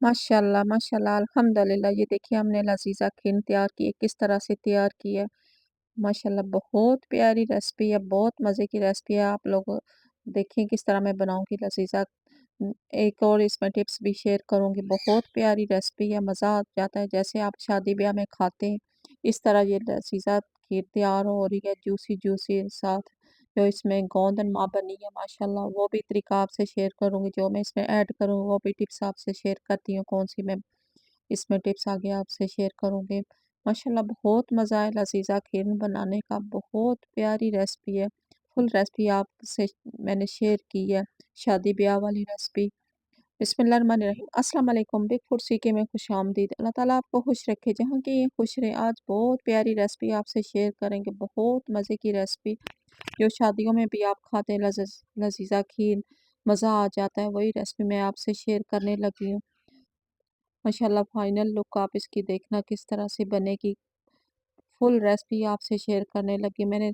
माशाल्लाह, माशाल्लाह, अल्हम्दुलिल्लाह। ये देखिए हमने लज़ीज़ा खीर तैयार की है, किस तरह से तैयार की है। माशाल्लाह बहुत प्यारी रेसिपी है, बहुत मज़े की रेसिपी है। आप लोग देखिए किस तरह मैं बनाऊँगी लज़ीज़ा। एक और इसमें टिप्स भी शेयर करूँगी, बहुत प्यारी रेसिपी है, मज़ा आ जाता है। जैसे आप शादी-ब्याह में खाते हैं, इस तरह ये लज़ीज़ा खीर तैयार हो रही है, जूसी-जूसी साथ जो इसमें गोंदनमा बनी है माशाल्लाह, वो भी तरीका आपसे शेयर करूँगी। जो मैं इसमें ऐड करूँ, वो भी टिप्स आपसे शेयर करती हूँ, कौन-सी मैं इसमें टिप्स आगे आपसे शेयर करूँगी। माशाल्लाह बहुत मज़ा आया लज़ीज़ा खीर बनाने का, बहुत प्यारी रेसिपी है। फुल रेसिपी आपसे मैंने शेयर की है, शादी-ब्याह वाली रेसिपी। बिस्मिल्लाहिर्रहमानिर्रहीम। अस्सलाम वालेकुम। बिग फूड सीखे में खुशामदीद। अल्लाह ताला आपको खुश रखे, जहाँ की ये खुश रहे। आज बहुत प्यारी रेसिपी आपसे शेयर करेंगे, बहुत मज़े की रेसिपी जो शादियों में भी आप खाते हैं, लज़ीज़ा खीर, मज़ा आ जाता है। वही रेसिपी मैं आपसे शेयर करने लगी हूँ। माशाल्लाह फाइनल लुक आप इसकी देखना किस तरह से बनेगी। फुल रेसिपी आपसे शेयर करने लगी। मैंने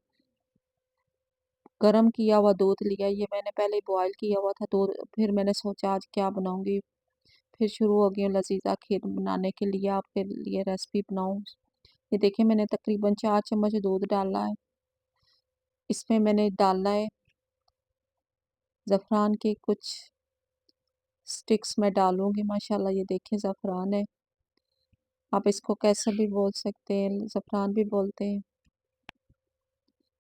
गरम किया हुआ दूध लिया, ये मैंने पहले बॉयल किया हुआ था दूध, फिर मैंने सोचा आज क्या बनाऊँगी। फिर शुरू हो गई हूँ लज़ीज़ा खीर बनाने के लिए, आपके लिए रेसिपी बनाऊँ। ये देखिए मैंने तकरीबन 4 चम्मच दूध डाला है। इसमें मैंने डाला है ज़फ़रान के कुछ स्टिक्स मैं डालूँगी। माशाल्लाह ये देखिए ज़फ़रान है। आप इसको कैसे भी बोल सकते हैं, ज़फ़रान भी बोलते हैं।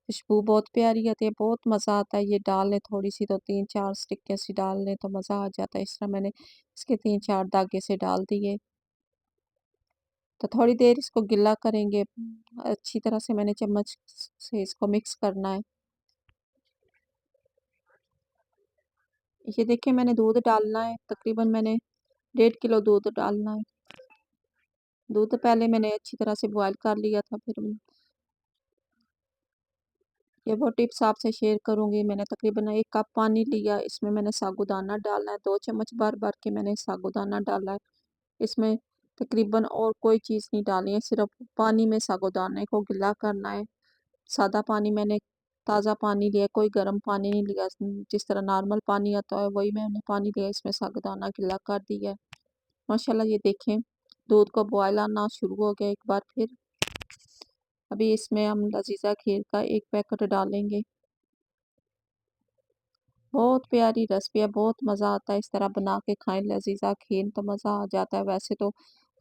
खुशबू बहुत प्यारी आती है, बहुत मज़ा आता है। ये डाल लें थोड़ी-सी, तो 3-4 स्टिक ऐसी डाल लें तो मज़ा आ जाता है। इस तरह मैंने इसके 3-4 दागे से डाल दिए। तो थोड़ी देर इसको गिला करेंगे। अच्छी तरह से मैंने चम्मच से इसको मिक्स करना है। ये देखिए मैंने दूध डालना है, तकरीबन मैंने 1.5 किलो दूध डालना है। दूध पहले मैंने अच्छी तरह से बॉयल कर लिया था, फिर ये वो टिप्स आपसे शेयर करूँगी। मैंने तकरीबन 1 कप पानी लिया, इसमें मैंने साबूदाना डालना है, 2 चम्मच भर-भर के मैंने साबूदाना डाला है। इसमें तकरीबन और कोई चीज़ नहीं डालनी है, सिर्फ़ पानी में साबूदाने को गीला करना है। सादा पानी मैंने ताज़ा पानी लिया, कोई गर्म पानी नहीं लिया। जिस तरह नॉर्मल पानी आता है वही मैंने पानी लिया, इसमें साबूदाना गीला कर दिया है। माशाल्लाह ये देखें दूध को बॉयल आना शुरू हो गया एक बार फिर। अभी इसमें हम लज़ीज़ा खीर का 1 पैकेट डालेंगे। बहुत प्यारी रेसिपी है, बहुत मज़ा आता है, इस तरह बना के खाएँ लज़ीज़ा खीर तो मज़ा आ जाता है। वैसे तो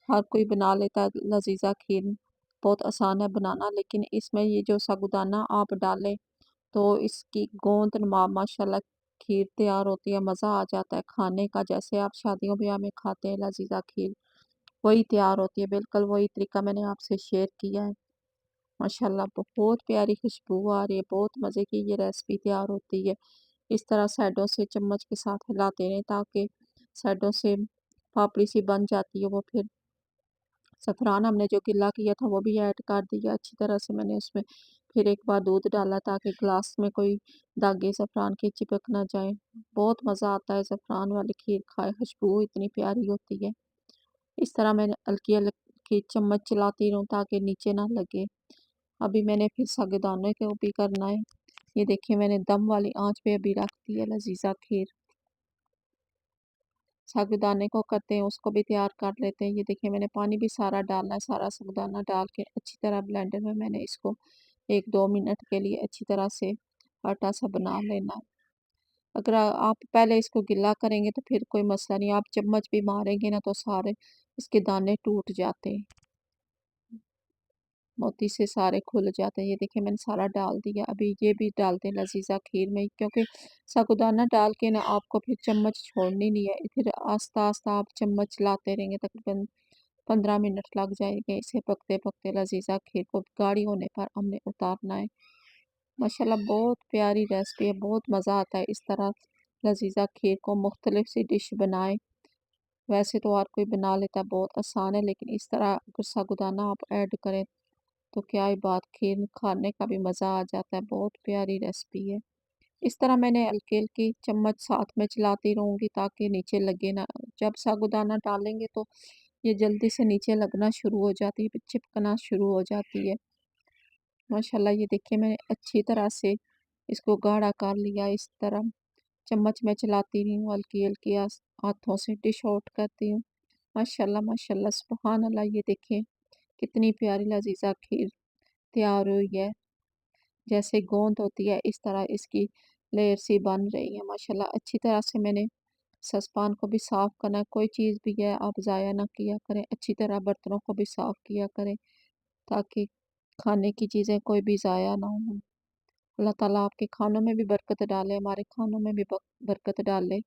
हर कोई बना लेता है लज़ीज़ा खीर, बहुत आसान है बनाना, लेकिन इसमें ये जो साबूदाना आप डालें तो इसकी गोंद माशाल्लाह खीर तैयार होती है, मज़ा आ जाता है खाने का। जैसे आप शादियों ब्याह में खाते हैं लज़ीज़ा खीर, वही तैयार होती है, बिल्कुल वही तरीका मैंने आपसे शेयर किया है। माशाल्लाह बहुत प्यारी खुशबू आ रही है, बहुत मज़े की ये रेसिपी तैयार होती है। इस तरह साइडों से चम्मच के साथ हिलाते रहें ताकि साइडों से पापड़ी सी बन जाती है वो। फिर ज़फ़रान हमने जो गिला किया था वो भी ऐड कर दिया अच्छी तरह से मैंने उसमें। फिर एक बार दूध डाला ताकि ग्लास में कोई दागे ज़फ़रान के चिपक ना जाए। बहुत मज़ा आता है ज़फ़रान वाली खीर खाए, खुशबू इतनी प्यारी होती है। इस तरह मैंने हल्की-हल्की चम्मच चलाती रहूँ ताकि नीचे ना लगे। अभी मैंने फिर साबूदाने को भी करना है। ये देखिए मैंने दम वाली आँच पे अभी रख दी है लज़ीज़ा खीर। साबूदाने को करते हैं उसको भी तैयार कर लेते हैं। ये देखिए मैंने पानी भी सारा डालना है, सारा साबूदाना डाल के अच्छी तरह ब्लेंडर में मैंने इसको 1-2 मिनट के लिए अच्छी तरह से आटा सा बना लेना है। अगर आप पहले इसको गीला करेंगे तो फिर कोई मसला नहीं, आप चम्मच भी मारेंगे ना तो सारे इसके दाने टूट जाते हैं। मोती से सारे खुल जाते हैं। ये देखिए मैंने सारा डाल दिया। अभी ये भी डालते हैं लज़ीज़ा खीर में, क्योंकि साबूदाना डाल के ना आपको फिर चम्मच छोड़नी नहीं है। फिर आस्ता-आस्ता आप चम्मच चलाते रहेंगे, तकरीबन 15 मिनट लग जाएँगे इसे पकते-पकते। लज़ीज़ा खीर को गाढ़ी होने पर हमने उतारना है। माशाल्लाह बहुत प्यारी रेसिपी है, बहुत मज़ा आता है इस तरह लज़ीज़ा खीर को मुख्तलिफ सी डिश बनाएँ। वैसे तो हर कोई बना लेता है, बहुत आसान है, लेकिन इस तरह अगर साबूदाना आप ऐड करें तो क्या ही बात, खीर खाने का भी मज़ा आ जाता है, बहुत प्यारी रेसिपी है। इस तरह मैंने हल्की-हल्की चम्मच साथ में चलाती रहूँगी ताकि नीचे लगे ना। जब साबूदाना डालेंगे तो ये जल्दी से नीचे लगना शुरू हो जाती है, फिर चिपकना शुरू हो जाती है। माशाल्लाह ये देखिए मैंने अच्छी तरह से इसको गाढ़ा कर लिया। इस तरह चम्मच में चलाती रही हूँ, हल्की-हल्की हाथों से डिश आउट करती हूँ। माशाल्लाह, माशाल्लाह, सुभान अल्लाह! ये देखिए कितनी प्यारी लज़ीज़ा खीर तैयार हुई है। जैसे गोंद होती है इस तरह इसकी लेयर सी बन रही है माशाल्लाह। अच्छी तरह से मैंने सस्पान को भी साफ़ करना है, कोई चीज़ भी है आप ज़ाया ना किया करें, अच्छी तरह बर्तनों को भी साफ़ किया करें ताकि खाने की चीज़ें कोई भी ज़ाया ना हो। अल्लाह ताला आपके खानों में भी बरकत डाले, हमारे खानों में भी बरकत डाले।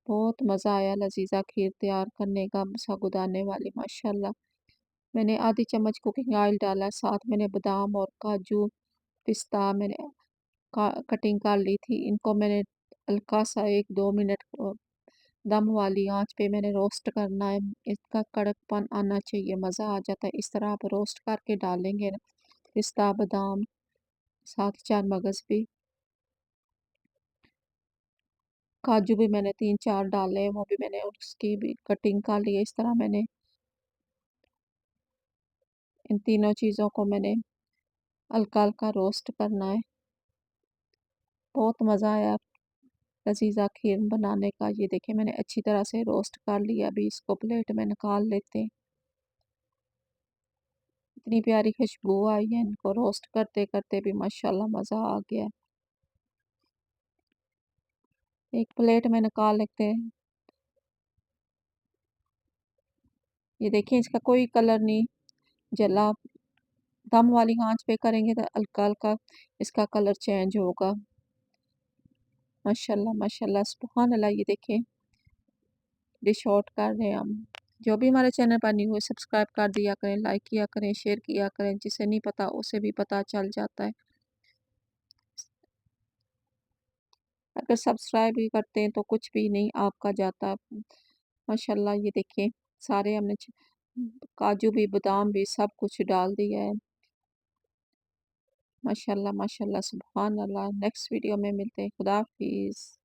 बहुत मज़ा आया लज़ीज़ा खीर तैयार करने का, साबूदाने वाली माशाल्लाह। मैंने आधी चम्मच कुकिंग ऑयल डाला, साथ मैंने बादाम और काजू, पिस्ता मैंने कटिंग कर ली थी। इनको मैंने हल्का सा 1-2 मिनट दम वाली आंच पे मैंने रोस्ट करना है। इसका कड़कपन आना चाहिए, मज़ा आ जाता है। इस तरह आप रोस्ट करके डालेंगे ना पिस्ता, बादाम, साथ 4 मगज़ भी, काजू भी मैंने 3-4 डाले, वो भी मैंने उसकी भी कटिंग कर ली है। इस तरह मैंने इन तीनों चीज़ों को मैंने हल्का-हल्का रोस्ट करना है। बहुत मज़ा आया लज़ीज़ा खीर बनाने का। ये देखिए मैंने अच्छी तरह से रोस्ट कर लिया, अभी इसको प्लेट में निकाल लेते हैं। इतनी प्यारी खुशबू आई है इनको रोस्ट करते-करते भी माशाल्लाह मज़ा आ गया। एक प्लेट में निकाल लेते हैं। ये देखिए इसका कोई कलर नहीं जला, दम वाली आँच पे करेंगे तो हल्का-हल्का इसका कलर चेंज होगा। माशाल्लाह, माशाल्लाह, सुभान अल्लाह! ये देखिए डिश आउट कर रहे हैं हम। जो भी हमारे चैनल पर न्यू है सब्सक्राइब कर दिया करें, लाइक किया करें, शेयर किया करें, जिसे नहीं पता उसे भी पता चल जाता है। अगर सब्सक्राइब भी करते हैं तो कुछ भी नहीं आपका जाता। माशाल्लाह ये देखिए सारे हमने काजू भी, बादाम भी सब कुछ डाल दिया है। माशाल्लाह, माशाल्लाह, सुभान अल्लाह। नेक्स्ट वीडियो में मिलते हैं। खुदा हाफ़िज़।